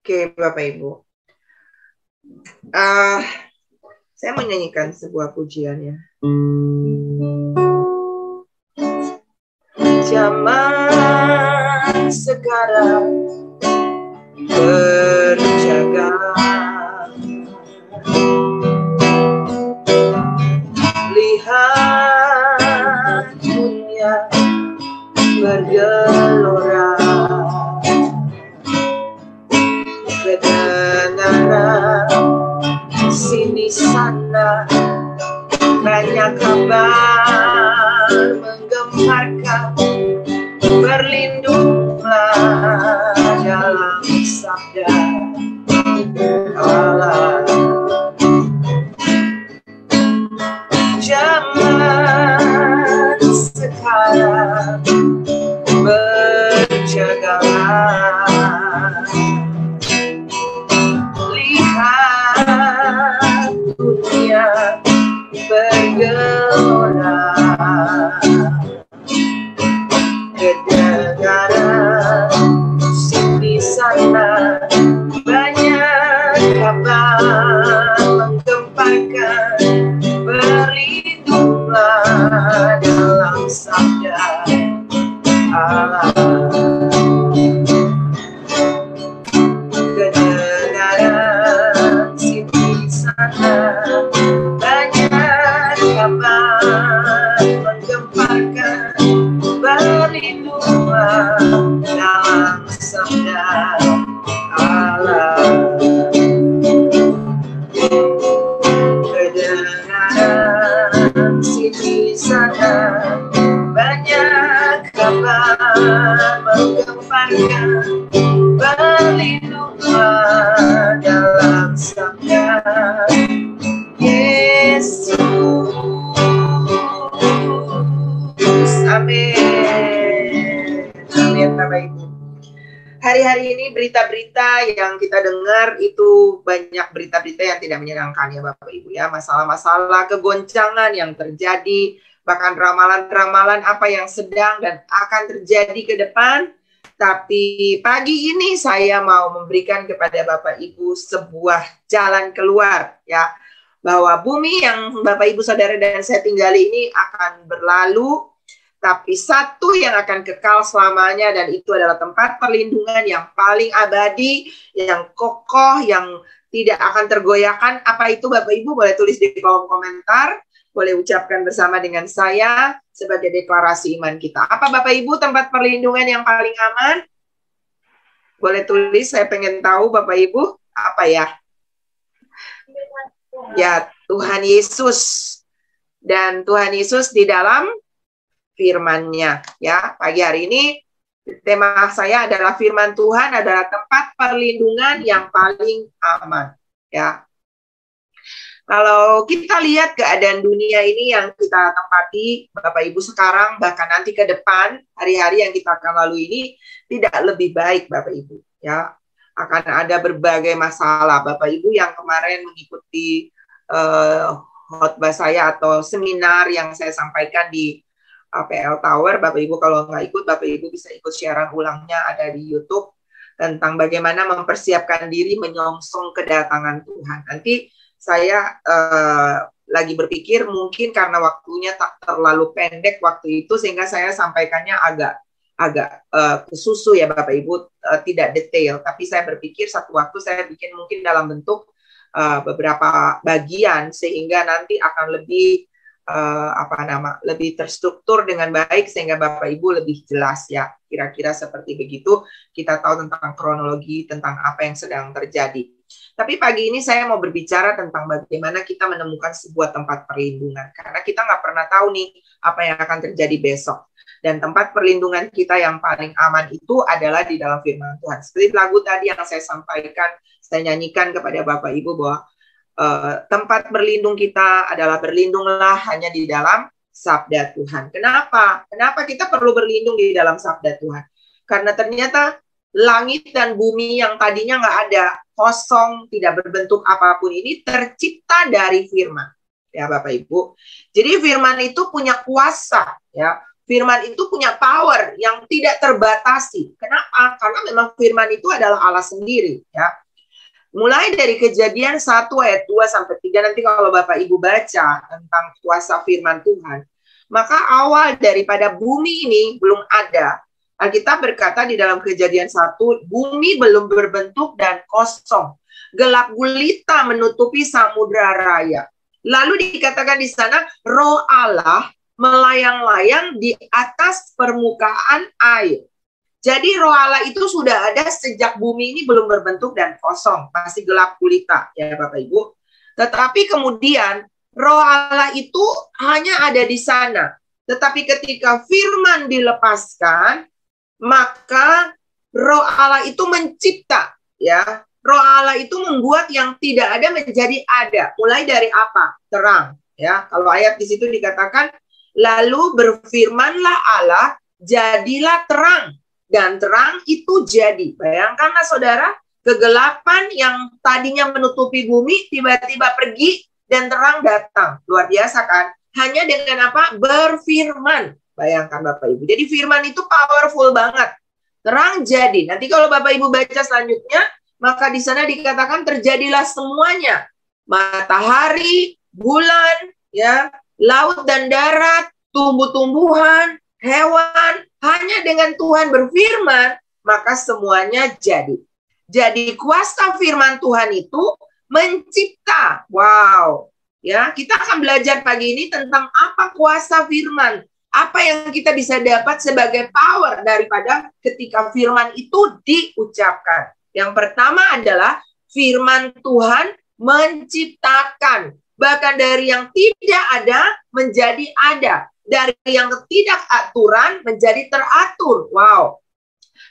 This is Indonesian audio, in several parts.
Oke, Bapak Ibu. Uh, saya menyanyikan sebuah pujian ya. Zaman sekarang berjaga, lihat dunia bergelora, kedengaran sini sana banyak kabar menggemparkan, berlindunglah dalam sabda Allah. Zaman sekarang berjagalah, lihat dunia bergelora, kedengaran sini sana banyak kabar menggemparkan, berlindunglah dalam sabda Allah. Kedengaran sini sana banyak kabar menggemparkan, berlindunglah dalam sabda Allah. Kedengaran sini sana banyak kabar menggemparkan, berlindunglah dalam sabda Yesus. Amin. Amin, Bapak Ibu. Hari-hari ini berita-berita yang kita dengar itu banyak berita-berita yang tidak menyenangkan ya Bapak Ibu ya. Masalah-masalah, kegoncangan yang terjadi, bahkan ramalan-ramalan apa yang sedang dan akan terjadi ke depan. Tapi pagi ini saya mau memberikan kepada Bapak Ibu sebuah jalan keluar ya. Bahwa bumi yang Bapak Ibu Saudara dan saya tinggali ini akan berlalu, tapi satu yang akan kekal selamanya, dan itu adalah tempat perlindungan yang paling abadi, yang kokoh, yang tidak akan tergoyahkan. Apa itu Bapak Ibu? Boleh tulis di kolom komentar, boleh ucapkan bersama dengan saya sebagai deklarasi iman kita. Apa Bapak Ibu tempat perlindungan yang paling aman? Boleh tulis, saya pengen tahu Bapak Ibu, apa ya? Ya, Tuhan Yesus. Dan Tuhan Yesus di dalam firman-Nya ya. Pagi hari ini tema saya adalah firman Tuhan adalah tempat perlindungan yang paling aman ya. Kalau kita lihat keadaan dunia ini yang kita tempati Bapak Ibu sekarang, bahkan nanti ke depan hari-hari yang kita akan lalui ini tidak lebih baik Bapak Ibu ya. Akan ada berbagai masalah. Bapak Ibu yang kemarin mengikuti khotbah saya atau seminar yang saya sampaikan di APL Tower, Bapak Ibu kalau nggak ikut, Bapak Ibu bisa ikut siaran ulangnya, ada di YouTube, tentang bagaimana mempersiapkan diri menyongsong kedatangan Tuhan. Nanti saya lagi berpikir mungkin karena waktunya tak terlalu pendek waktu itu, sehingga saya sampaikannya agak kesusu ya Bapak Ibu, tidak detail. Tapi saya berpikir satu waktu saya bikin mungkin dalam bentuk beberapa bagian, sehingga nanti akan lebih lebih terstruktur dengan baik, sehingga Bapak Ibu lebih jelas ya, kira-kira seperti begitu. Kita tahu tentang kronologi, tentang apa yang sedang terjadi. Tapi pagi ini saya mau berbicara tentang bagaimana kita menemukan sebuah tempat perlindungan, karena kita nggak pernah tahu nih apa yang akan terjadi besok. Dan tempat perlindungan kita yang paling aman itu adalah di dalam firman Tuhan. Seperti lagu tadi yang saya sampaikan, saya nyanyikan kepada Bapak Ibu bahwa tempat berlindung kita adalah berlindunglah hanya di dalam sabda Tuhan. Kenapa? Kenapa kita perlu berlindung di dalam sabda Tuhan? Karena ternyata langit dan bumi yang tadinya nggak ada, kosong, tidak berbentuk apapun, ini tercipta dari firman. Ya Bapak Ibu. Jadi firman itu punya kuasa. Ya, Firman itu punya power yang tidak terbatasi. Kenapa? Karena memang firman itu adalah Allah sendiri, ya. Mulai dari Kejadian 1 ayat 2 sampai 3, nanti kalau Bapak Ibu baca tentang kuasa firman Tuhan, maka awal daripada bumi ini belum ada. Alkitab berkata di dalam Kejadian 1, bumi belum berbentuk dan kosong. Gelap gulita menutupi samudra raya. Lalu dikatakan di sana, Roh Allah melayang-layang di atas permukaan air. Jadi Roh Allah itu sudah ada sejak bumi ini belum berbentuk dan kosong, masih gelap gulita, ya Bapak Ibu. Tetapi kemudian Roh Allah itu hanya ada di sana. Tetapi ketika firman dilepaskan, maka Roh Allah itu mencipta, ya. Roh Allah itu membuat yang tidak ada menjadi ada. Mulai dari apa? Terang, ya. Kalau ayat di situ dikatakan, lalu berfirmanlah Allah, jadilah terang. Dan terang itu jadi. Bayangkanlah saudara, kegelapan yang tadinya menutupi bumi, tiba-tiba pergi dan terang datang. Luar biasa kan? Hanya dengan apa? Berfirman. Bayangkan Bapak Ibu. Jadi firman itu powerful banget. Terang jadi. Nanti kalau Bapak Ibu baca selanjutnya, maka di sana dikatakan terjadilah semuanya. Matahari, bulan, ya, laut dan darat, tumbuh-tumbuhan, hewan. Hanya dengan Tuhan berfirman, maka semuanya jadi. Jadi kuasa firman Tuhan itu mencipta. Wow. Ya, kita akan belajar pagi ini tentang apa kuasa firman. Apa yang kita bisa dapat sebagai power daripada ketika firman itu diucapkan. Yang pertama adalah firman Tuhan menciptakan. Bahkan dari yang tidak ada menjadi ada. Dari yang tidak aturan menjadi teratur. Wow.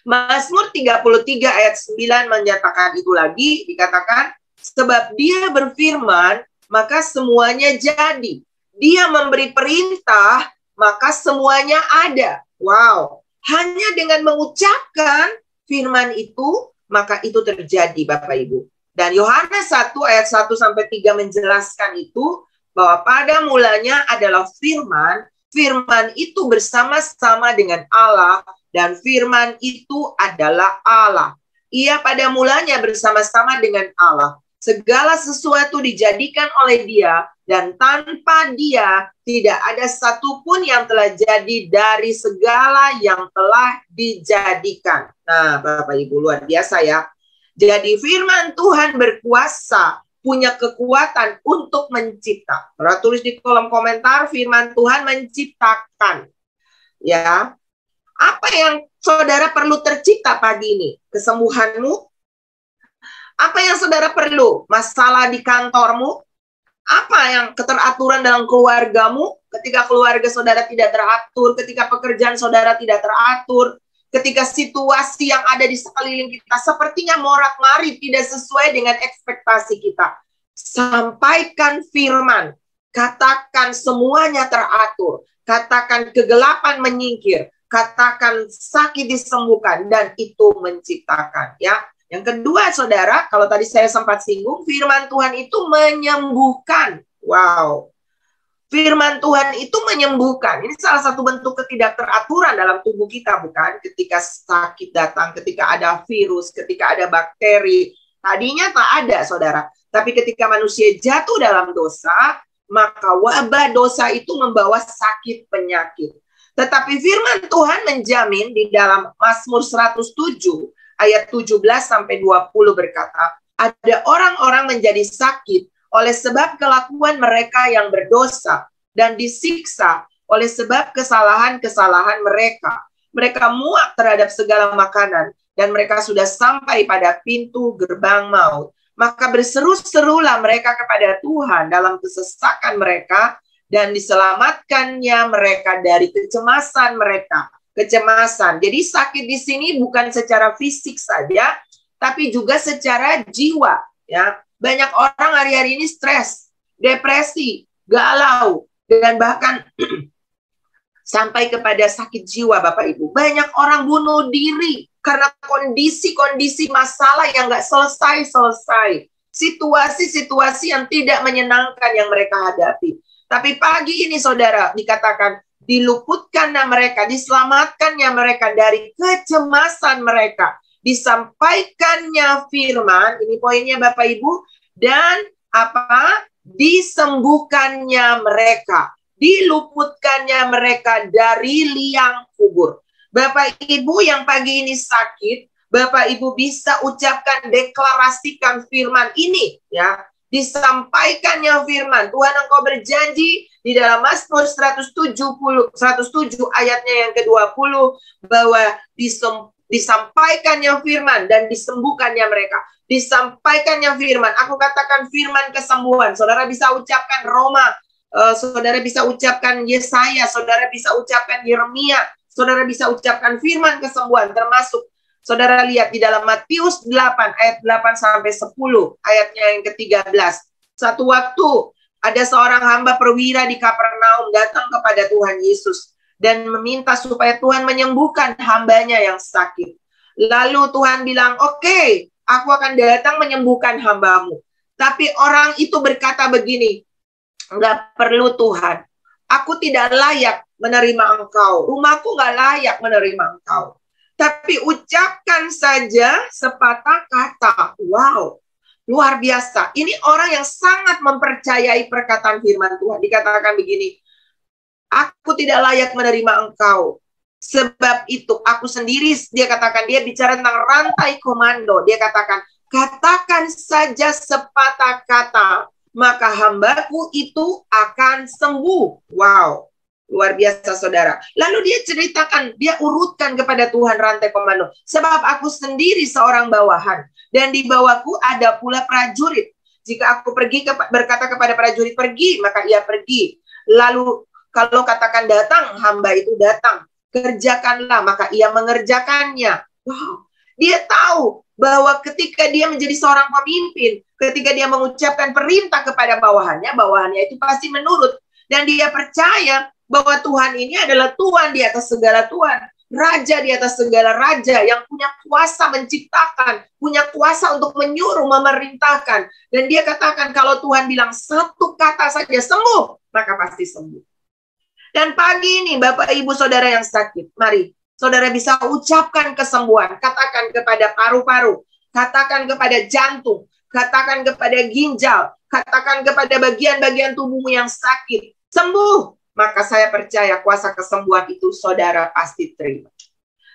Mazmur 33 ayat 9 menyatakan itu lagi. Dikatakan, sebab dia berfirman, maka semuanya jadi. Dia memberi perintah, maka semuanya ada. Wow. Hanya dengan mengucapkan firman itu, maka itu terjadi Bapak Ibu. Dan Yohanes 1 ayat 1 sampai 3 menjelaskan itu bahwa pada mulanya adalah firman, firman itu bersama-sama dengan Allah dan firman itu adalah Allah. Ia pada mulanya bersama-sama dengan Allah. Segala sesuatu dijadikan oleh Dia dan tanpa Dia tidak ada satupun yang telah jadi dari segala yang telah dijadikan. Nah, Bapak Ibu luar biasa ya. Jadi firman Tuhan berkuasa, punya kekuatan untuk mencipta. Saudara tulis di kolom komentar, firman Tuhan menciptakan. Ya. Apa yang saudara perlu tercipta pagi ini? Kesembuhanmu? Apa yang saudara perlu? Masalah di kantormu? Apa yang keteraturan dalam keluargamu? Ketika keluarga saudara tidak teratur, ketika pekerjaan saudara tidak teratur, ketika situasi yang ada di sekeliling kita sepertinya morat-marit tidak sesuai dengan ekspektasi kita. Sampaikan firman, katakan semuanya teratur, katakan kegelapan menyingkir, katakan sakit disembuhkan, dan itu menciptakan. Ya. Yang kedua, saudara, kalau tadi saya sempat singgung, firman Tuhan itu menyembuhkan. Wow. Firman Tuhan itu menyembuhkan. Ini salah satu bentuk ketidakteraturan dalam tubuh kita, bukan? Ketika sakit datang, ketika ada virus, ketika ada bakteri. Tadinya tak ada, saudara. Tapi ketika manusia jatuh dalam dosa, maka wabah dosa itu membawa sakit penyakit. Tetapi firman Tuhan menjamin di dalam Mazmur 107, ayat 17 sampai 20 berkata, ada orang-orang menjadi sakit oleh sebab kelakuan mereka yang berdosa dan disiksa oleh sebab kesalahan-kesalahan mereka. Mereka muak terhadap segala makanan dan mereka sudah sampai pada pintu gerbang maut. Maka berseru-serulah mereka kepada Tuhan dalam kesesakan mereka dan diselamatkannya mereka dari kecemasan mereka. Kecemasan. Jadi sakit di sini bukan secara fisik saja, tapi juga secara jiwa. Ya, banyak orang hari-hari ini stres, depresi, galau, dan bahkan sampai kepada sakit jiwa, Bapak Ibu. Banyak orang bunuh diri karena kondisi-kondisi masalah yang nggak selesai-selesai. Situasi-situasi yang tidak menyenangkan yang mereka hadapi. Tapi pagi ini, saudara, dikatakan diluputkannya mereka, diselamatkannya mereka dari kecemasan mereka, disampaikannya firman, ini poinnya Bapak Ibu, dan apa? Disembuhkannya mereka, diluputkannya mereka dari liang kubur. Bapak Ibu yang pagi ini sakit, Bapak Ibu bisa ucapkan, deklarasikan firman ini, ya. Disampaikannya firman, Tuhan Engkau berjanji di dalam Mazmur 107 ayatnya yang ke-20 bahwa disampaikannya firman dan disembuhkannya mereka. Disampaikannya firman, aku katakan firman kesembuhan. Saudara bisa ucapkan Roma, saudara bisa ucapkan Yesaya, saudara bisa ucapkan Yeremia, saudara bisa ucapkan firman kesembuhan, termasuk saudara lihat di dalam Matius 8 ayat 8 sampai 10 ayatnya yang ke-13. Satu waktu ada seorang hamba perwira di Kapernaum datang kepada Tuhan Yesus dan meminta supaya Tuhan menyembuhkan hambanya yang sakit. Lalu Tuhan bilang, "Oke, aku akan datang menyembuhkan hambamu." Tapi orang itu berkata begini, "Enggak perlu Tuhan, aku tidak layak menerima engkau, rumahku enggak layak menerima engkau. Tapi ucapkan saja sepatah kata." Wow, luar biasa. Ini orang yang sangat mempercayai perkataan firman Tuhan. Dikatakan begini, "Aku tidak layak menerima engkau. Sebab itu aku sendiri," dia katakan, dia bicara tentang rantai komando. Dia katakan, "Katakan saja sepatah kata, maka hambaku itu akan sembuh." Wow. Luar biasa saudara. Lalu dia ceritakan, dia urutkan kepada Tuhan rantai komando. "Sebab aku sendiri seorang bawahan, dan di bawahku ada pula prajurit. Jika aku pergi berkata kepada prajurit pergi, maka ia pergi. Lalu kalau katakan datang, hamba itu datang. Kerjakanlah, maka ia mengerjakannya." Wow. Dia tahu bahwa ketika dia menjadi seorang pemimpin, ketika dia mengucapkan perintah kepada bawahannya, bawahannya itu pasti menurut. Dan dia percaya bahwa Tuhan ini adalah Tuhan di atas segala Tuhan, Raja di atas segala Raja, yang punya kuasa menciptakan, punya kuasa untuk menyuruh, memerintahkan. Dan dia katakan kalau Tuhan bilang satu kata saja sembuh, maka pasti sembuh. Dan pagi ini Bapak Ibu Saudara yang sakit, mari saudara bisa ucapkan kesembuhan. Katakan kepada paru-paru, katakan kepada jantung, katakan kepada ginjal, katakan kepada bagian-bagian tubuhmu yang sakit, sembuh. Maka saya percaya kuasa kesembuhan itu saudara pasti terima.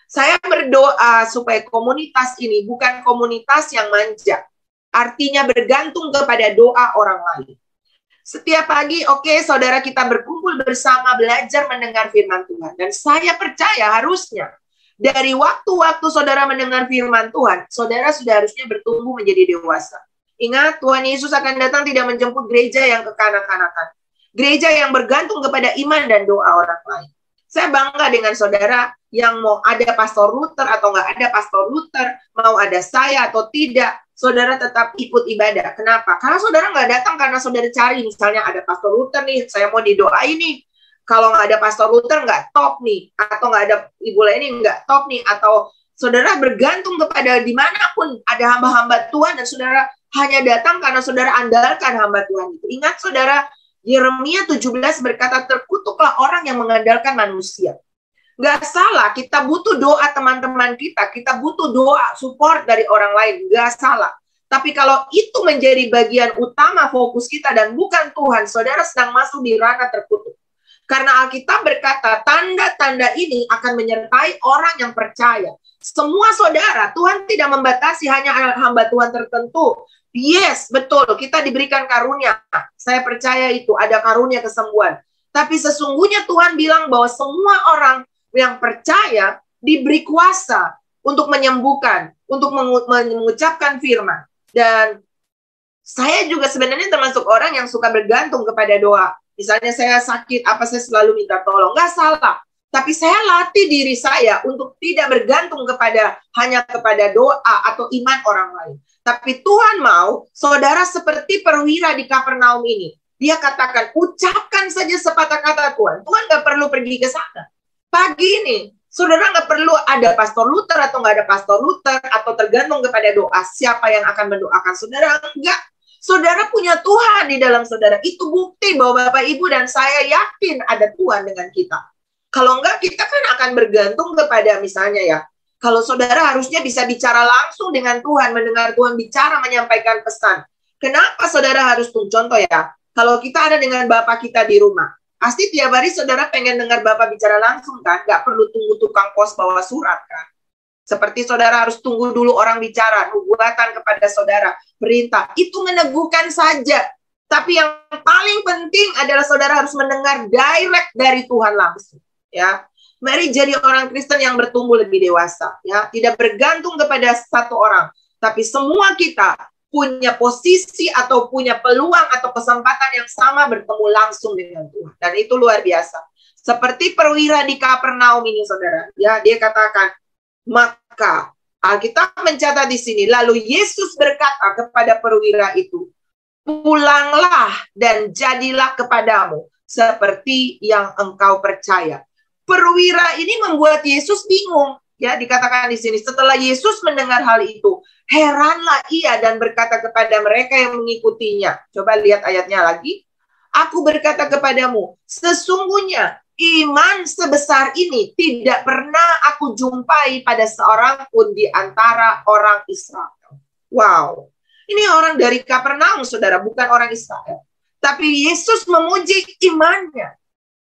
Saya berdoa supaya komunitas ini bukan komunitas yang manja. Artinya bergantung kepada doa orang lain. Setiap pagi, oke, saudara kita berkumpul bersama belajar mendengar firman Tuhan. Dan saya percaya harusnya dari waktu-waktu saudara mendengar firman Tuhan, saudara sudah harusnya bertumbuh menjadi dewasa. Ingat, Tuhan Yesus akan datang tidak menjemput gereja yang kekanak-kanakan. Gereja yang bergantung kepada iman dan doa orang lain. Saya bangga dengan saudara yang mau ada Pastor Luther atau nggak ada Pastor Luther, mau ada saya atau tidak, saudara tetap ikut ibadah. Kenapa? Karena saudara nggak datang karena saudara cari, misalnya ada Pastor Luther nih, saya mau didoain nih. Kalau nggak ada Pastor Luther nggak top nih, atau nggak ada Ibu Leni nggak top nih, atau saudara bergantung kepada dimanapun ada hamba-hamba Tuhan dan saudara hanya datang karena saudara andalkan hamba Tuhan itu. Ingat saudara, Yeremia 17 berkata, terkutuklah orang yang mengandalkan manusia. Nggak salah, kita butuh doa teman-teman kita butuh doa support dari orang lain, nggak salah. Tapi kalau itu menjadi bagian utama fokus kita dan bukan Tuhan, saudara sedang masuk di ranah terkutuk. Karena Alkitab berkata, tanda-tanda ini akan menyertai orang yang percaya. Semua saudara, Tuhan tidak membatasi hanya hamba Tuhan tertentu. Yes, betul, kita diberikan karunia. Saya percaya itu, ada karunia kesembuhan. Tapi sesungguhnya Tuhan bilang bahwa semua orang yang percaya diberi kuasa untuk menyembuhkan, untuk mengucapkan firman. Dan saya juga sebenarnya termasuk orang yang suka bergantung kepada doa. Misalnya saya sakit, apa saya selalu minta tolong. Nggak salah. Tapi saya latih diri saya untuk tidak bergantung hanya kepada doa atau iman orang lain. Tapi Tuhan mau saudara seperti perwira di Kapernaum ini. Dia katakan, ucapkan saja sepatah kata Tuhan. Tuhan nggak perlu pergi ke sana. Pagi ini, saudara nggak perlu ada Pastor Luther atau nggak ada Pastor Luther, atau tergantung kepada doa siapa yang akan mendoakan saudara. Enggak. Saudara punya Tuhan di dalam saudara. Itu bukti bahwa Bapak, Ibu, dan saya yakin ada Tuhan dengan kita. Kalau enggak, kita kan akan bergantung kepada misalnya ya, kalau saudara harusnya bisa bicara langsung dengan Tuhan, mendengar Tuhan bicara, menyampaikan pesan. Kenapa saudara harus tunggu? Contoh ya, kalau kita ada dengan Bapak kita di rumah, pasti tiap hari saudara pengen dengar Bapak bicara langsung kan? Nggak perlu tunggu tukang pos bawa surat kan? Seperti saudara harus tunggu dulu orang bicara, nubuatan kepada saudara, perintah. Itu meneguhkan saja. Tapi yang paling penting adalah saudara harus mendengar direct dari Tuhan langsung. Ya, mari jadi orang Kristen yang bertumbuh lebih dewasa. Ya, tidak bergantung kepada satu orang, tapi semua kita punya posisi atau punya peluang atau kesempatan yang sama bertemu langsung dengan Tuhan. Dan itu luar biasa. Seperti perwira di Kapernaum ini, saudara. Ya, dia katakan, maka Alkitab mencatat di sini, lalu Yesus berkata kepada perwira itu, pulanglah dan jadilah kepadamu seperti yang engkau percaya. Perwira ini membuat Yesus bingung. Ya, dikatakan di sini, setelah Yesus mendengar hal itu, heranlah ia dan berkata kepada mereka yang mengikutinya. Coba lihat ayatnya lagi. Aku berkata kepadamu, sesungguhnya iman sebesar ini tidak pernah aku jumpai pada seorang pun di antara orang Israel. Wow. Ini orang dari Kapernaum, saudara, bukan orang Israel. Tapi Yesus memuji imannya.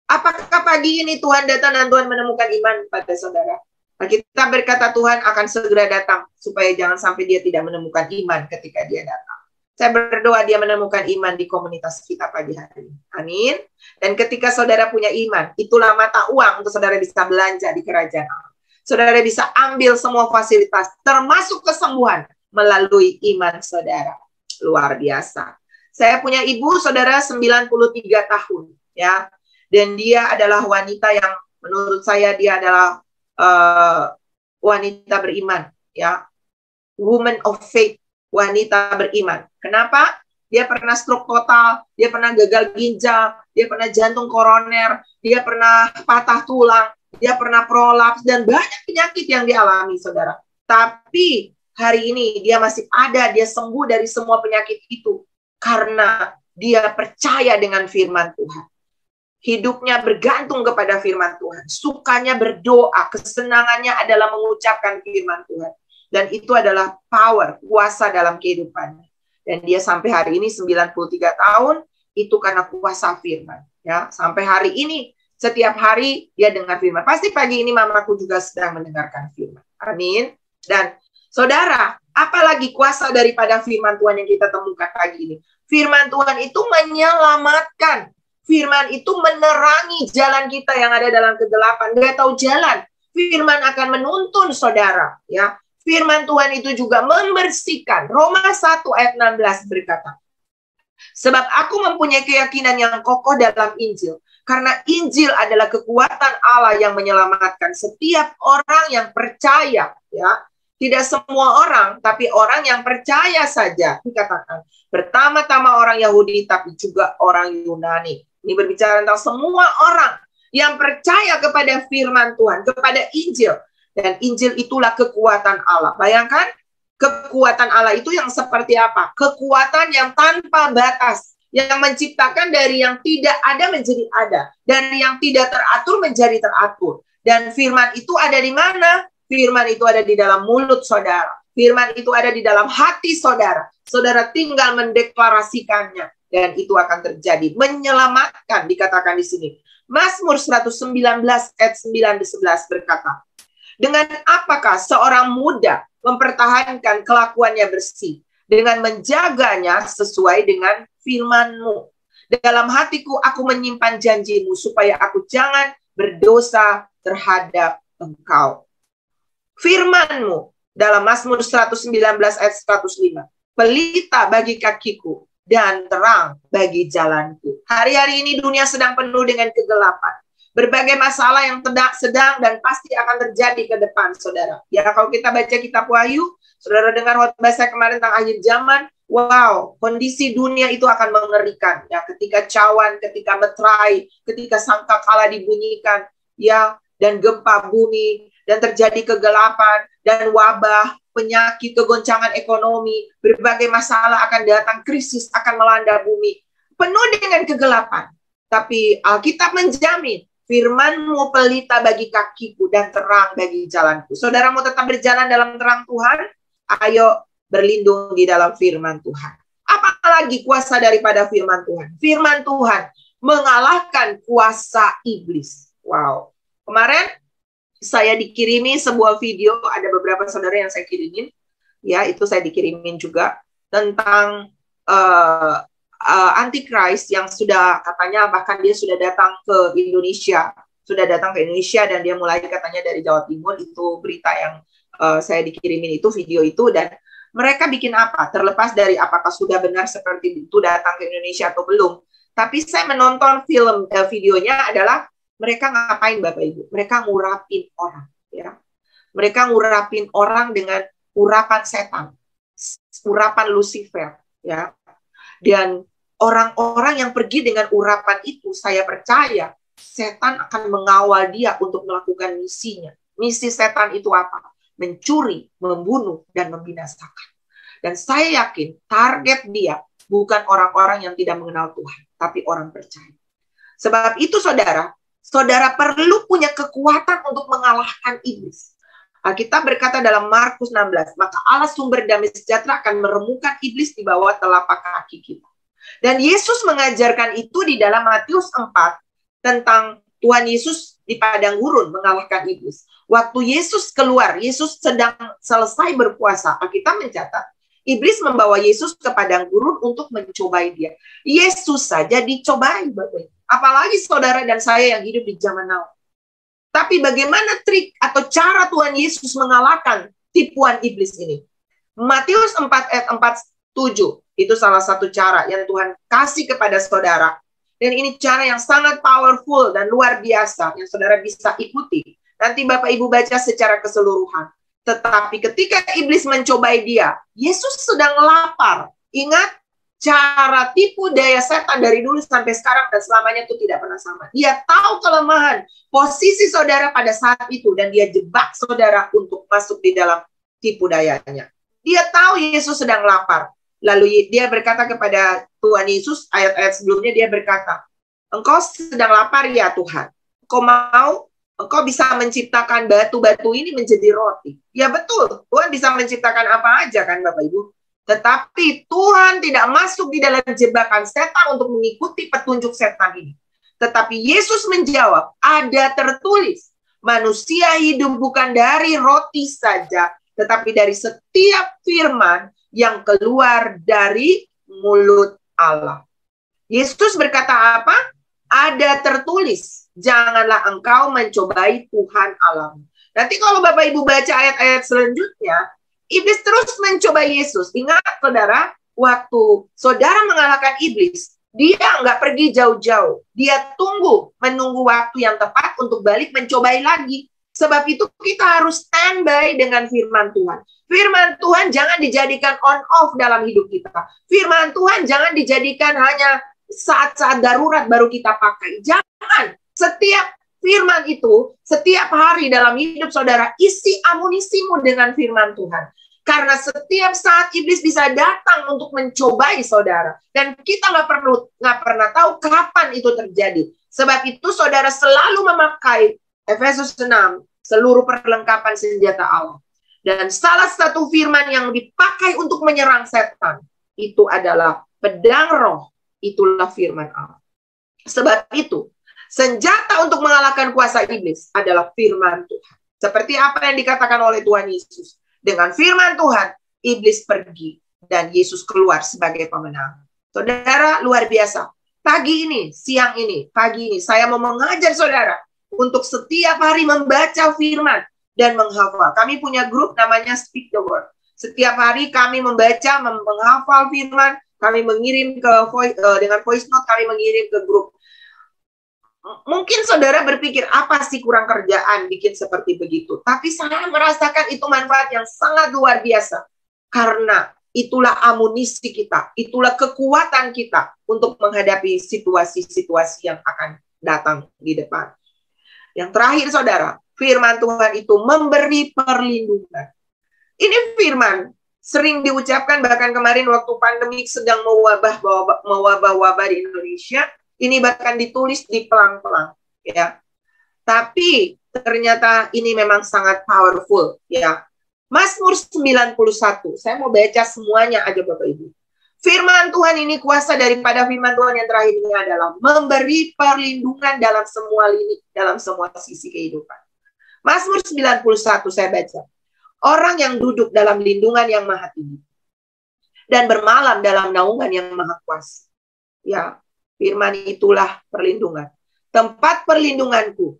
Apakah pagi ini Tuhan datang dan Tuhan menemukan iman pada saudara? Kita berkata Tuhan akan segera datang, supaya jangan sampai dia tidak menemukan iman ketika dia datang. Saya berdoa dia menemukan iman di komunitas kita pagi hari ini. Amin. Dan ketika saudara punya iman, itulah mata uang untuk saudara bisa belanja di kerajaan Allah. Saudara bisa ambil semua fasilitas, termasuk kesembuhan, melalui iman saudara. Luar biasa. Saya punya ibu, saudara, 93 tahun. Ya. Dan dia adalah wanita yang menurut saya dia adalah wanita beriman. Ya. Woman of faith. Wanita beriman. Kenapa? Dia pernah stroke total, dia pernah gagal ginjal, dia pernah jantung koroner, dia pernah patah tulang, dia pernah prolaps, dan banyak penyakit yang dialami, saudara. Tapi hari ini dia masih ada, dia sembuh dari semua penyakit itu. Karena dia percaya dengan firman Tuhan. Hidupnya bergantung kepada firman Tuhan. Sukanya berdoa, kesenangannya adalah mengucapkan firman Tuhan. Dan itu adalah power, kuasa dalam kehidupannya. Dan dia sampai hari ini 93 tahun, itu karena kuasa firman. Ya, sampai hari ini, setiap hari dia dengar firman. Pasti pagi ini mamaku juga sedang mendengarkan firman. Amin. Dan saudara, apalagi kuasa daripada firman Tuhan yang kita temukan pagi ini. Firman Tuhan itu menyelamatkan. Firman itu menerangi jalan kita yang ada dalam kegelapan. Nggak tahu jalan. Firman akan menuntun saudara. Ya. Firman Tuhan itu juga membersihkan. Roma 1 ayat 16 berkata, sebab aku mempunyai keyakinan yang kokoh dalam Injil. Karena Injil adalah kekuatan Allah yang menyelamatkan setiap orang yang percaya. Ya, tidak semua orang, tapi orang yang percaya saja. Dikatakan, pertama-tama orang Yahudi, tapi juga orang Yunani. Ini berbicara tentang semua orang yang percaya kepada firman Tuhan, kepada Injil. Dan Injil itulah kekuatan Allah. Bayangkan, kekuatan Allah itu yang seperti apa? Kekuatan yang tanpa batas. Yang menciptakan dari yang tidak ada menjadi ada. Dari yang tidak teratur menjadi teratur. Dan firman itu ada di mana? Firman itu ada di dalam mulut saudara. Firman itu ada di dalam hati saudara. Saudara tinggal mendeklarasikannya. Dan itu akan terjadi. Menyelamatkan, dikatakan di sini. Mazmur 119 ayat 9-11 berkata, dengan apakah seorang muda mempertahankan kelakuannya bersih? Dengan menjaganya sesuai dengan firman-Mu. Dalam hatiku aku menyimpan janji-Mu supaya aku jangan berdosa terhadap Engkau. Firman-Mu dalam Mazmur 119 ayat 105. Pelita bagi kakiku dan terang bagi jalanku. Hari-hari ini dunia sedang penuh dengan kegelapan. Berbagai masalah yang sedang dan pasti akan terjadi ke depan, saudara. Ya, kalau kita baca kitab Wahyu, saudara dengar khotbah saya kemarin tentang akhir zaman, wow, kondisi dunia itu akan mengerikan. Ya, ketika cawan, ketika meterai, ketika sangkakala dibunyikan, ya, dan gempa bumi, dan terjadi kegelapan, dan wabah, penyakit, kegoncangan ekonomi, berbagai masalah akan datang, krisis akan melanda bumi. Penuh dengan kegelapan. Tapi Alkitab menjamin, Firman-Mu pelita bagi kakiku dan terang bagi jalanku. Saudara mau tetap berjalan dalam terang Tuhan? Ayo berlindung di dalam firman Tuhan. Apalagi kuasa daripada firman Tuhan? Firman Tuhan mengalahkan kuasa iblis. Wow. Kemarin saya dikirimi sebuah video, ada beberapa saudara yang saya kirimin. Ya, itu saya dikirimin juga tentang Antichrist yang sudah katanya bahkan dia sudah datang ke Indonesia, dan dia mulai katanya dari Jawa Timur. Itu berita yang saya dikirimin, itu video itu, dan mereka bikin apa? Terlepas dari apakah sudah benar seperti itu datang ke Indonesia atau belum. Tapi saya menonton videonya adalah mereka ngapain Bapak Ibu? Mereka ngurapin orang, ya. Mereka ngurapin orang dengan urapan setan, urapan Lucifer, ya. Dan orang-orang yang pergi dengan urapan itu, saya percaya setan akan mengawal dia untuk melakukan misinya. Misi setan itu apa? Mencuri, membunuh, dan membinasakan. Dan saya yakin target dia bukan orang-orang yang tidak mengenal Tuhan, tapi orang percaya. Sebab itu saudara perlu punya kekuatan untuk mengalahkan iblis. Alkitab berkata dalam Markus 16, maka Allah sumber damai sejahtera akan meremukkan iblis di bawah telapak kaki kita. Dan Yesus mengajarkan itu di dalam Matius 4 tentang Tuhan Yesus di padang gurun mengalahkan iblis. Waktu Yesus keluar, Yesus sedang selesai berpuasa. Alkitab mencatat, iblis membawa Yesus ke padang gurun untuk mencobai dia. Yesus saja dicobai, Bapak. Apalagi saudara dan saya yang hidup di zaman now. Tapi bagaimana trik atau cara Tuhan Yesus mengalahkan tipuan iblis ini? Matius 4 ayat 47. Itu salah satu cara yang Tuhan kasih kepada saudara. Dan ini cara yang sangat powerful dan luar biasa yang saudara bisa ikuti. Nanti Bapak Ibu baca secara keseluruhan. Tetapi ketika iblis mencobai dia, Yesus sedang lapar. Ingat, cara tipu daya setan dari dulu sampai sekarang dan selamanya itu tidak pernah sama. Dia tahu kelemahan posisi saudara pada saat itu dan dia jebak saudara untuk masuk di dalam tipu dayanya. Dia tahu Yesus sedang lapar. Lalu dia berkata kepada Tuhan Yesus, ayat-ayat sebelumnya dia berkata, engkau sedang lapar ya Tuhan. Engkau bisa menciptakan batu-batu ini menjadi roti. Ya betul, Tuhan bisa menciptakan apa aja kan Bapak Ibu. Tetapi Tuhan tidak masuk di dalam jebakan setan untuk mengikuti petunjuk setan ini. Tetapi Yesus menjawab, ada tertulis, manusia hidup bukan dari roti saja, tetapi dari setiap firman yang keluar dari mulut Allah. Yesus berkata apa? Ada tertulis, janganlah engkau mencobai Tuhan Allahmu. Nanti kalau Bapak Ibu baca ayat-ayat selanjutnya, iblis terus mencobai Yesus. Ingat saudara, waktu saudara mengalahkan iblis, dia nggak pergi jauh-jauh. Dia menunggu waktu yang tepat untuk balik mencobai lagi. Sebab itu kita harus standby dengan firman Tuhan. Firman Tuhan jangan dijadikan on-off dalam hidup kita. Firman Tuhan jangan dijadikan hanya saat-saat darurat baru kita pakai. Jangan. Setiap firman itu, setiap hari dalam hidup saudara, isi amunisimu dengan firman Tuhan. Karena setiap saat iblis bisa datang untuk mencobai saudara. Dan kita nggak pernah tahu kapan itu terjadi. Sebab itu saudara selalu memakai Efesus 6, seluruh perlengkapan senjata Allah. Dan salah satu firman yang dipakai untuk menyerang setan, itu adalah pedang roh, itulah firman Allah. Sebab itu, senjata untuk mengalahkan kuasa iblis adalah firman Tuhan. Seperti apa yang dikatakan oleh Tuhan Yesus. Dengan firman Tuhan, iblis pergi dan Yesus keluar sebagai pemenang. Saudara, luar biasa. Pagi ini, siang ini, pagi ini, saya mau mengajar saudara untuk setiap hari membaca firman dan menghafal. Kami punya grup namanya Speak the Word. Setiap hari kami membaca, menghafal firman, kami mengirim ke dengan voice note, kami mengirim ke grup. Mungkin saudara berpikir, apa sih kurang kerjaan bikin seperti begitu? Tapi saya merasakan itu manfaat yang sangat luar biasa. Karena itulah amunisi kita, itulah kekuatan kita untuk menghadapi situasi-situasi yang akan datang di depan. Yang terakhir saudara, firman Tuhan itu memberi perlindungan. Ini firman sering diucapkan bahkan kemarin waktu pandemi sedang mewabah-wabah di Indonesia. Ini bahkan ditulis di pelang-pelang, ya. Tapi ternyata ini memang sangat powerful ya. Mazmur 91. Saya mau baca semuanya aja Bapak Ibu. Firman Tuhan ini kuasa daripada firman Tuhan yang terakhir ini adalah memberi perlindungan dalam semua lini, dalam semua sisi kehidupan. Mazmur 91 saya baca. Orang yang duduk dalam lindungan yang maha tinggi dan bermalam dalam naungan yang maha kuasa. Ya, firman itulah perlindungan. Tempat perlindunganku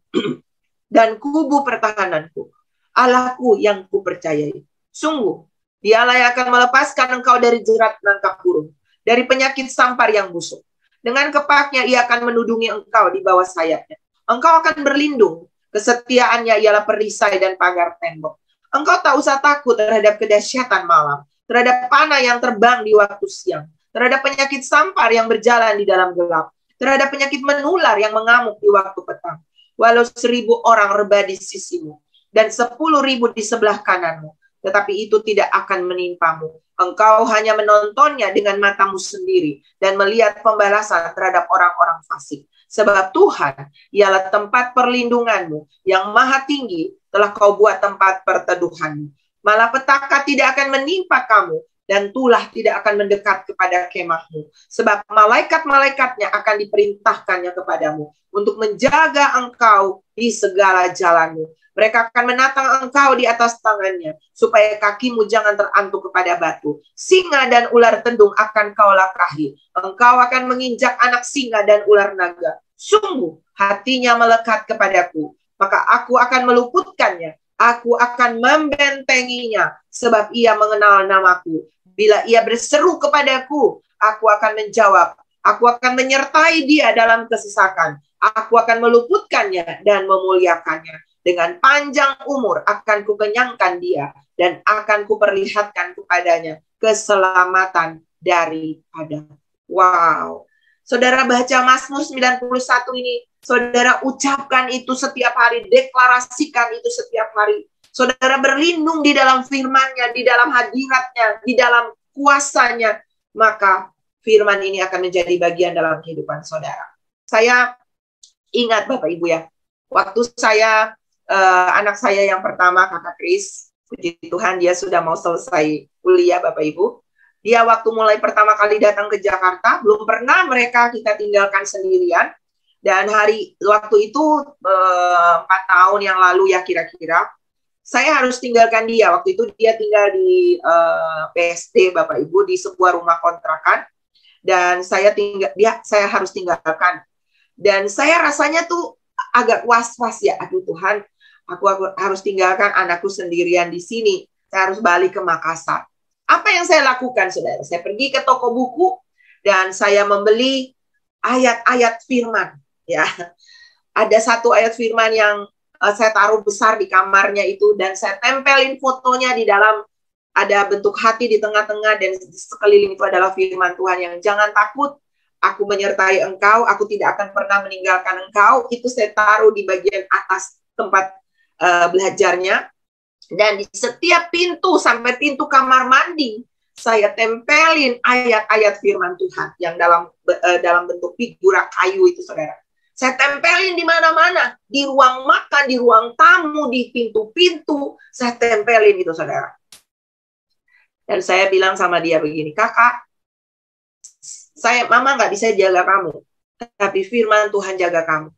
dan kubu pertahananku. Allahku yang kupercayai. Sungguh, dialah yang akan melepaskan engkau dari jerat penangkap burung, dari penyakit sampar yang busuk. Dengan kepaknya ia akan menudungi engkau di bawah sayapnya. Engkau akan berlindung. Kesetiaannya ialah perisai dan pagar tembok. Engkau tak usah takut terhadap kedahsyatan malam, terhadap panah yang terbang di waktu siang, terhadap penyakit sampar yang berjalan di dalam gelap, terhadap penyakit menular yang mengamuk di waktu petang. Walau 1000 orang rebah di sisimu dan 10.000 di sebelah kananmu, tetapi itu tidak akan menimpamu. Engkau hanya menontonnya dengan matamu sendiri dan melihat pembalasan terhadap orang-orang fasik. Sebab Tuhan ialah tempat perlindunganmu yang maha tinggi, telah kau buat tempat perteduhanmu. Malapetaka tidak akan menimpa kamu, dan tulah tidak akan mendekat kepada kemahmu. Sebab malaikat-malaikatnya akan diperintahkannya kepadamu untuk menjaga engkau di segala jalanmu. Mereka akan menatang engkau di atas tangannya, supaya kakimu jangan terantuk kepada batu. Singa dan ular tendung akan kau lakahi. Engkau akan menginjak anak singa dan ular naga. Sungguh, hatinya melekat kepadaku, maka aku akan meluputkannya. Aku akan membentenginya, sebab ia mengenal namaku. Bila ia berseru kepadaku, aku akan menjawab. Aku akan menyertai dia dalam kesesakan. Aku akan meluputkannya dan memuliakannya. Dengan panjang umur akan kukenyangkan dia, dan akan kuperlihatkan kepadanya keselamatan daripada. Wow. Saudara baca Mazmur 91 ini, saudara ucapkan itu setiap hari, deklarasikan itu setiap hari. Saudara berlindung di dalam firman-Nya, di dalam hadirat-Nya, di dalam kuasanya, maka firman ini akan menjadi bagian dalam kehidupan saudara. Saya ingat Bapak Ibu ya, waktu saya anak saya yang pertama, kakak Kris, puji Tuhan dia sudah mau selesai kuliah Bapak Ibu. Dia waktu mulai pertama kali datang ke Jakarta, belum pernah kita tinggalkan sendirian. Dan waktu itu 4 tahun yang lalu ya kira-kira, saya harus tinggalkan dia. Waktu itu dia tinggal di PSD Bapak Ibu, di sebuah rumah kontrakan. Dan saya harus tinggalkan. Dan saya rasanya tuh agak was-was ya, aduh Tuhan, aku harus tinggalkan anakku sendirian di sini. Saya harus balik ke Makassar. Apa yang saya lakukan, saudara? Saya pergi ke toko buku dan saya membeli ayat-ayat firman. Ya, ada satu ayat firman yang saya taruh besar di kamarnya itu, dan saya tempelin fotonya di dalam, ada bentuk hati di tengah-tengah, dan sekeliling itu adalah firman Tuhan yang jangan takut, aku menyertai engkau, aku tidak akan pernah meninggalkan engkau. Itu saya taruh di bagian atas tempat belajarnya. Dan di setiap pintu, sampai pintu kamar mandi, saya tempelin ayat-ayat firman Tuhan yang dalam bentuk figura kayu itu, saudara. Saya tempelin di mana-mana, di ruang makan, di ruang tamu, di pintu-pintu, saya tempelin itu, saudara. Dan saya bilang sama dia begini, kakak, mama nggak bisa jaga kamu, tapi firman Tuhan jaga kamu.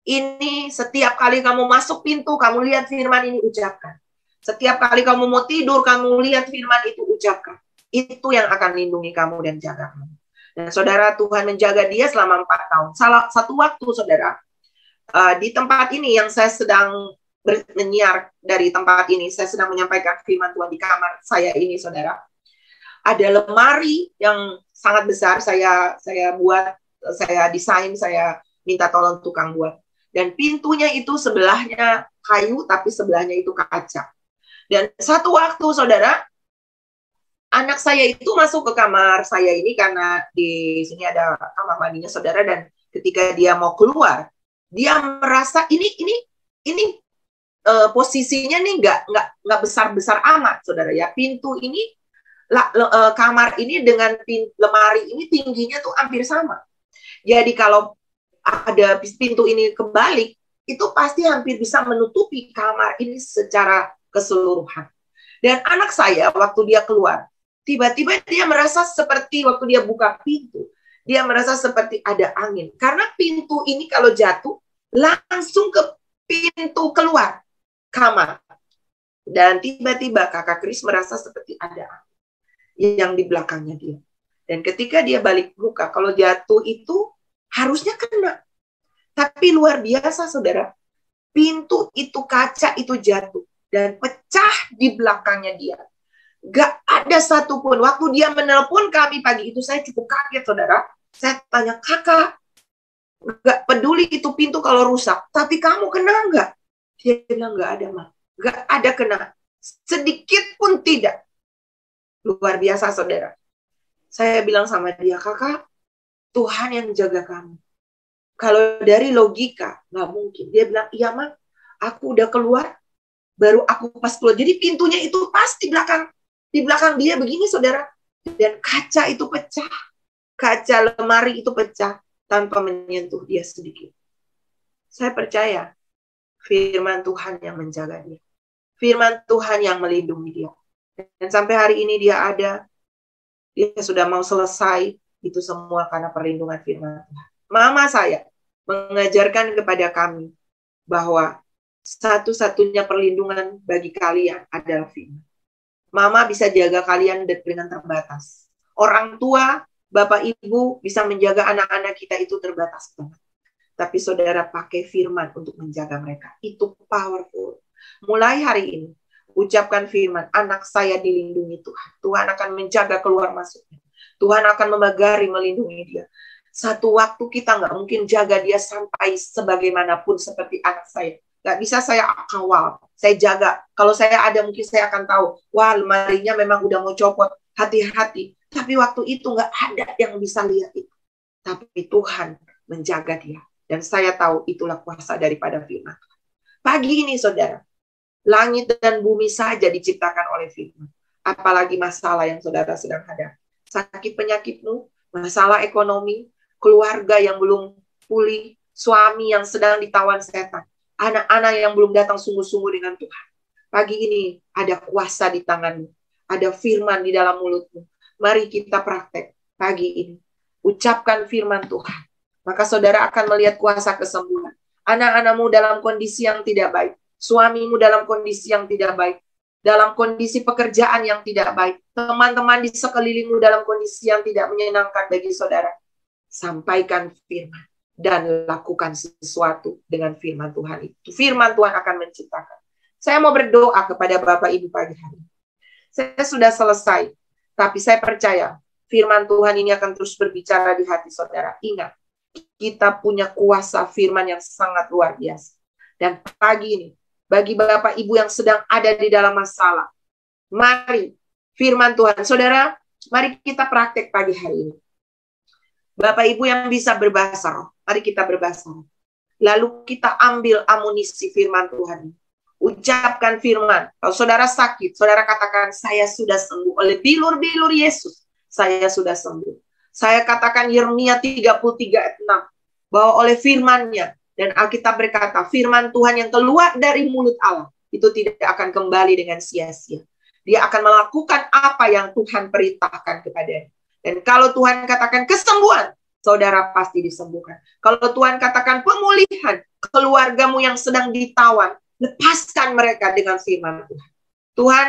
Ini setiap kali kamu masuk pintu, kamu lihat firman ini ucapkan. Setiap kali kamu mau tidur, kamu lihat firman itu ucapkan. Itu yang akan lindungi kamu dan jaga kamu. Dan saudara, Tuhan menjaga dia selama 4 tahun. Satu waktu, saudara, di tempat ini yang saya sedang menyiar dari tempat ini, saya sedang menyampaikan firman Tuhan di kamar saya ini, saudara. Ada lemari yang sangat besar, saya buat, saya desain, saya minta tolong tukang buat. Dan pintunya itu sebelahnya kayu, tapi sebelahnya itu kaca. Dan satu waktu, saudara, anak saya itu masuk ke kamar saya ini karena di sini ada kamar mandinya, saudara. Dan ketika dia mau keluar, dia merasa ini posisinya nih nggak besar amat, saudara ya. Pintu ini, kamar ini dengan lemari ini tingginya tuh hampir sama. Jadi kalau ada pintu ini kebalik, itu pasti hampir bisa menutupi kamar ini secara keseluruhan. Dan anak saya waktu dia keluar, tiba-tiba dia merasa seperti waktu dia buka pintu, dia merasa seperti ada angin. Karena pintu ini kalau jatuh, langsung ke pintu keluar kamar. Dan tiba-tiba kakak Kris merasa seperti ada angin yang di belakangnya dia. Dan ketika dia balik muka, kalau jatuh itu harusnya kena. Tapi luar biasa, saudara. Pintu itu, kaca itu jatuh. Dan pecah di belakangnya dia. Gak ada satupun. Waktu dia menelpon kami pagi itu, saya cukup kaget, saudara. Saya tanya, kakak, gak peduli itu pintu kalau rusak. Tapi kamu kena gak? Dia bilang, gak ada, Ma. Gak ada kena. Sedikit pun tidak. Luar biasa, saudara. Saya bilang sama dia, kakak, Tuhan yang jaga kamu. Kalau dari logika, nggak mungkin. Dia bilang, iya Ma, aku udah keluar, baru aku pas keluar. Jadi pintunya itu pas di belakang dia begini, saudara. Dan kaca itu pecah. Kaca lemari itu pecah tanpa menyentuh dia sedikit. Saya percaya firman Tuhan yang menjaga dia. Firman Tuhan yang melindungi dia. Dan sampai hari ini dia ada. Dia sudah mau selesai. Itu semua karena perlindungan firman Tuhan. Mama saya mengajarkan kepada kami bahwa satu-satunya perlindungan bagi kalian adalah firman. Mama bisa jaga kalian dengan terbatas. Orang tua, bapak ibu bisa menjaga anak-anak kita itu terbatas banget. Tapi saudara pakai firman untuk menjaga mereka. Itu powerful. Mulai hari ini, ucapkan firman, anak saya dilindungi Tuhan. Tuhan akan menjaga keluar masuknya. Tuhan akan memagari, melindungi dia. Satu waktu kita nggak mungkin jaga dia sampai sebagaimanapun seperti anak saya. Nggak bisa saya kawal, saya jaga. Kalau saya ada mungkin saya akan tahu, wah lemarinya memang udah mau copot, hati-hati. Tapi waktu itu nggak ada yang bisa lihat itu. Tapi Tuhan menjaga dia. Dan saya tahu itulah kuasa daripada firman. Pagi ini saudara, langit dan bumi saja diciptakan oleh firman. Apalagi masalah yang saudara sedang hadapi. Sakit penyakitmu, masalah ekonomi, keluarga yang belum pulih, suami yang sedang ditawan setan, anak-anak yang belum datang sungguh-sungguh dengan Tuhan. Pagi ini ada kuasa di tanganmu, ada firman di dalam mulutmu. Mari kita praktek pagi ini. Ucapkan firman Tuhan. Maka saudara akan melihat kuasa kesembuhan. Anak-anakmu dalam kondisi yang tidak baik, suamimu dalam kondisi yang tidak baik, dalam kondisi pekerjaan yang tidak baik, teman-teman di sekelilingmu dalam kondisi yang tidak menyenangkan bagi saudara. Sampaikan firman dan lakukan sesuatu dengan firman Tuhan itu. Firman Tuhan akan menciptakan. Saya mau berdoa kepada Bapak Ibu pagi hari. Saya sudah selesai, tapi saya percaya firman Tuhan ini akan terus berbicara di hati saudara. Ingat, kita punya kuasa firman yang sangat luar biasa. Dan pagi ini, bagi Bapak Ibu yang sedang ada di dalam masalah, mari firman Tuhan. Saudara, mari kita praktek pagi hari ini. Bapak Ibu yang bisa berbahasa roh, mari kita berbahasa roh. Lalu kita ambil amunisi firman Tuhan. Ucapkan firman. Kalau saudara sakit, saudara katakan, saya sudah sembuh. Oleh bilur-bilur Yesus, saya sudah sembuh. Saya katakan Yeremia 33 ayat 6. Bahwa oleh firman-Nya, dan Alkitab berkata, firman Tuhan yang keluar dari mulut Allah, itu tidak akan kembali dengan sia-sia. Dia akan melakukan apa yang Tuhan perintahkan kepadanya. Dan kalau Tuhan katakan kesembuhan, saudara pasti disembuhkan. Kalau Tuhan katakan pemulihan, keluargamu yang sedang ditawan, lepaskan mereka dengan firman Tuhan. Tuhan,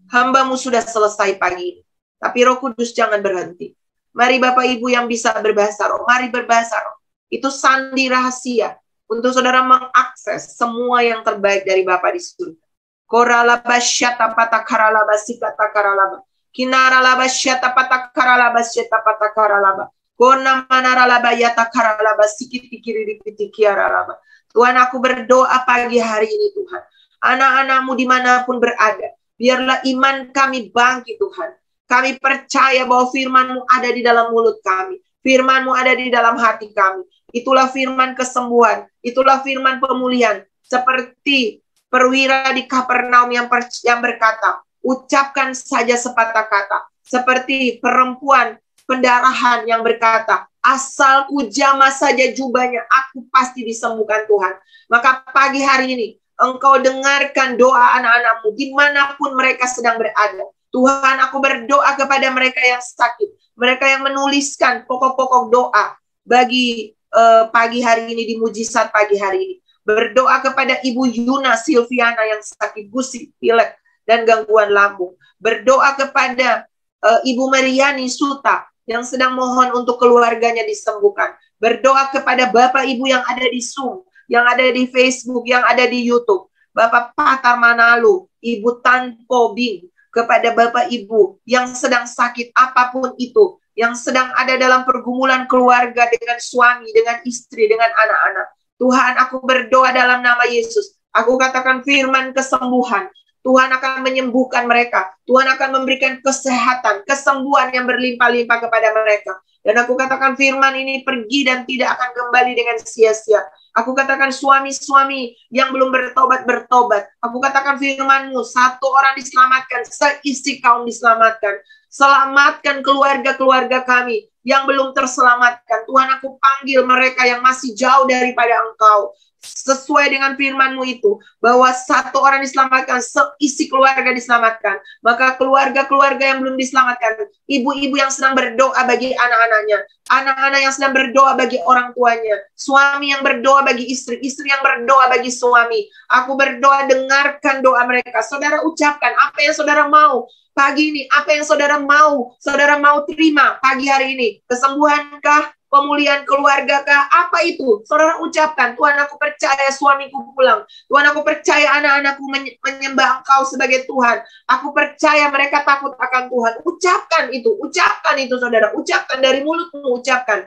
hamba-Mu sudah selesai pagi ini. Tapi Roh Kudus jangan berhenti. Mari Bapak Ibu yang bisa berbahasa roh, mari berbahasa roh. Itu sandi rahasia untuk saudara mengakses semua yang terbaik dari Bapa di surga. Koralaba syata patakaralaba sikata karalaba. Kinaralaba syata patakaralaba syata patakaralaba. Kona manaralaba yata karalaba sikiti kiri dipiti kiaralaba. Tuhan, aku berdoa pagi hari ini Tuhan. Anak-anak-Mu dimanapun berada, biarlah iman kami bangkit Tuhan. Kami percaya bahwa firman-Mu ada di dalam mulut kami. Firman-Mu ada di dalam hati kami. Itulah firman kesembuhan. Itulah firman pemulihan. Seperti perwira di Kapernaum yang berkata, ucapkan saja sepatah kata. Seperti perempuan pendarahan yang berkata, Asal ku jamah saja jubahnya, aku pasti disembuhkan Tuhan. Maka pagi hari ini, Engkau dengarkan doa anak-anakmu dimanapun mereka sedang berada. Tuhan, aku berdoa kepada mereka yang sakit, mereka yang menuliskan pokok-pokok doa bagi pagi hari ini, di mujizat pagi hari ini. Berdoa kepada Ibu Yuna Silviana yang sakit gusi, pilek, dan gangguan lambung. Berdoa kepada Ibu Mariani Suta yang sedang mohon untuk keluarganya disembuhkan. Berdoa kepada Bapak Ibu yang ada di Zoom, yang ada di Facebook, yang ada di YouTube. Bapak Patar Manalu, Ibu Tanpo Bing, kepada Bapak Ibu yang sedang sakit apapun itu, yang sedang ada dalam pergumulan keluarga dengan suami, dengan istri, dengan anak-anak. Tuhan, aku berdoa dalam nama Yesus. Aku katakan firman kesembuhan. Tuhan akan menyembuhkan mereka. Tuhan akan memberikan kesehatan, kesembuhan yang berlimpah-limpah kepada mereka. Dan aku katakan firman ini pergi dan tidak akan kembali dengan sia-sia. Aku katakan suami-suami yang belum bertobat. Aku katakan firman-Mu, satu orang diselamatkan, seisi kaum diselamatkan. Selamatkan keluarga-keluarga kami yang belum terselamatkan. Tuhan, aku panggil mereka yang masih jauh daripada Engkau. Sesuai dengan firman-Mu itu, bahwa satu orang diselamatkan, seisi keluarga diselamatkan. Maka keluarga-keluarga yang belum diselamatkan, ibu-ibu yang sedang berdoa bagi anak-anaknya, anak-anak yang sedang berdoa bagi orang tuanya, suami yang berdoa bagi istri, istri yang berdoa bagi suami. Aku berdoa, dengarkan doa mereka. Saudara ucapkan apa yang saudara mau pagi ini, apa yang saudara mau terima pagi hari ini. Kesembuhankah? Pemulihan keluargakah? Apa itu? Saudara ucapkan, Tuhan, aku percaya suamiku pulang. Tuhan, aku percaya anak-anakku menyembah Engkau sebagai Tuhan. Aku percaya mereka takut akan Tuhan. Ucapkan itu saudara. Ucapkan dari mulutmu, ucapkan.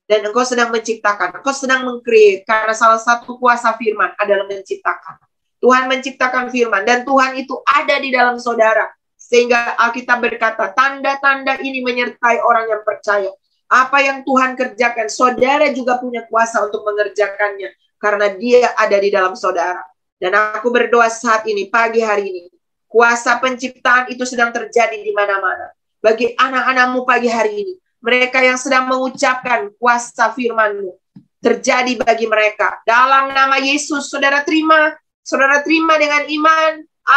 Dan engkau sedang menciptakan, engkau sedang meng-create. Karena salah satu kuasa firman adalah menciptakan. Tuhan menciptakan firman, dan Tuhan itu ada di dalam saudara. Sehingga Alkitab berkata, tanda-tanda ini menyertai orang yang percaya. Apa yang Tuhan kerjakan, saudara juga punya kuasa untuk mengerjakannya. Karena dia ada di dalam saudara. Dan aku berdoa saat ini, pagi hari ini, kuasa penciptaan itu sedang terjadi di mana-mana. Bagi anak-anakmu pagi hari ini, mereka yang sedang mengucapkan kuasa firman-Mu, terjadi bagi mereka. Dalam nama Yesus, saudara terima dengan iman,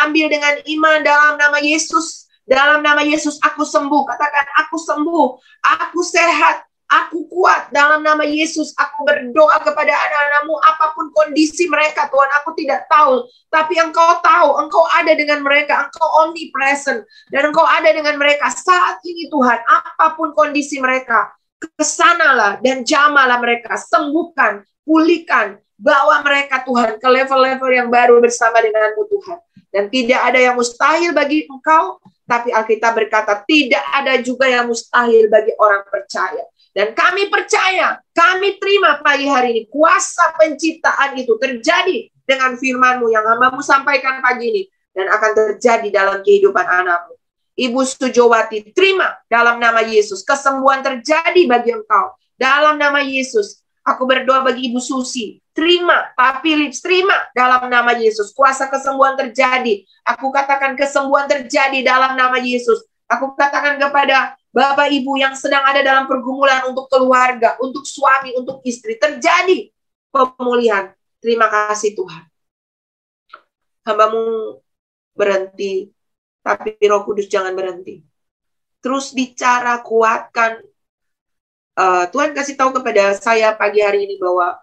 ambil dengan iman dalam nama Yesus. Dalam nama Yesus aku sembuh. Katakan, aku sembuh, aku sehat, aku kuat. Dalam nama Yesus aku berdoa kepada anak-anakmu, apapun kondisi mereka, Tuhan, aku tidak tahu. Tapi Engkau tahu, Engkau ada dengan mereka, Engkau omnipresent. Dan Engkau ada dengan mereka saat ini, Tuhan. Apapun kondisi mereka, kesanalah dan jamalah mereka. Sembuhkan, pulihkan, bawa mereka, Tuhan, ke level-level yang baru bersama denganmu, Tuhan. Dan tidak ada yang mustahil bagi Engkau, tapi Alkitab berkata tidak ada juga yang mustahil bagi orang percaya. Dan kami percaya, kami terima pagi hari ini kuasa penciptaan itu terjadi dengan firman-Mu yang hamba-Mu sampaikan pagi ini, dan akan terjadi dalam kehidupan anakmu. Ibu Sujowati, terima dalam nama Yesus. Kesembuhan terjadi bagi engkau dalam nama Yesus. Aku berdoa bagi Ibu Susi, terima. Pak Philips, terima dalam nama Yesus. Kuasa kesembuhan terjadi. Aku katakan kesembuhan terjadi dalam nama Yesus. Aku katakan kepada Bapak Ibu yang sedang ada dalam pergumulan untuk keluarga, untuk suami, untuk istri, terjadi pemulihan. Terima kasih Tuhan. Hamba-Mu berhenti, tapi Roh Kudus jangan berhenti. Terus bicara, kuatkan. Tuhan kasih tahu kepada saya pagi hari ini bahwa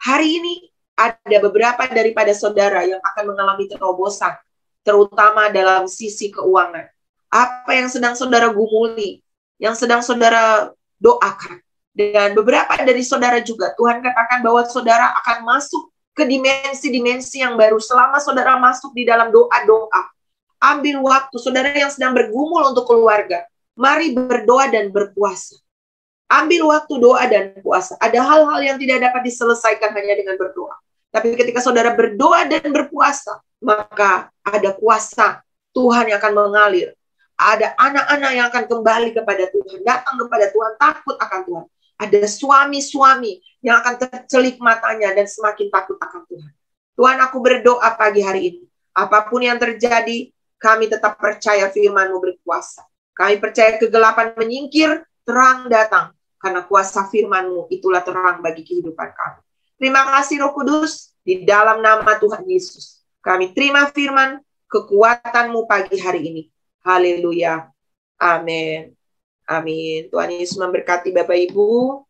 hari ini ada beberapa daripada saudara yang akan mengalami terobosan, terutama dalam sisi keuangan. Apa yang sedang saudara gumuli, yang sedang saudara doakan. Dan beberapa dari saudara juga, Tuhan katakan bahwa saudara akan masuk ke dimensi-dimensi yang baru selama saudara masuk di dalam doa-doa. Ambil waktu, saudara yang sedang bergumul untuk keluarga, mari berdoa dan berpuasa. Ambil waktu doa dan puasa. Ada hal-hal yang tidak dapat diselesaikan hanya dengan berdoa. Tapi ketika saudara berdoa dan berpuasa, maka ada kuasa Tuhan yang akan mengalir. Ada anak-anak yang akan kembali kepada Tuhan, datang kepada Tuhan, takut akan Tuhan. Ada suami-suami yang akan tercelik matanya dan semakin takut akan Tuhan. Tuhan, aku berdoa pagi hari ini. Apapun yang terjadi, kami tetap percaya firman-Mu berkuasa. Kami percaya kegelapan menyingkir, terang datang. karena kuasa firman-Mu itulah terang bagi kehidupan kami. Terima kasih Roh Kudus, di dalam nama Tuhan Yesus. Kami terima firman kekuatan-Mu pagi hari ini. Haleluya. Amin. Amin. Tuhan Yesus memberkati Bapak Ibu.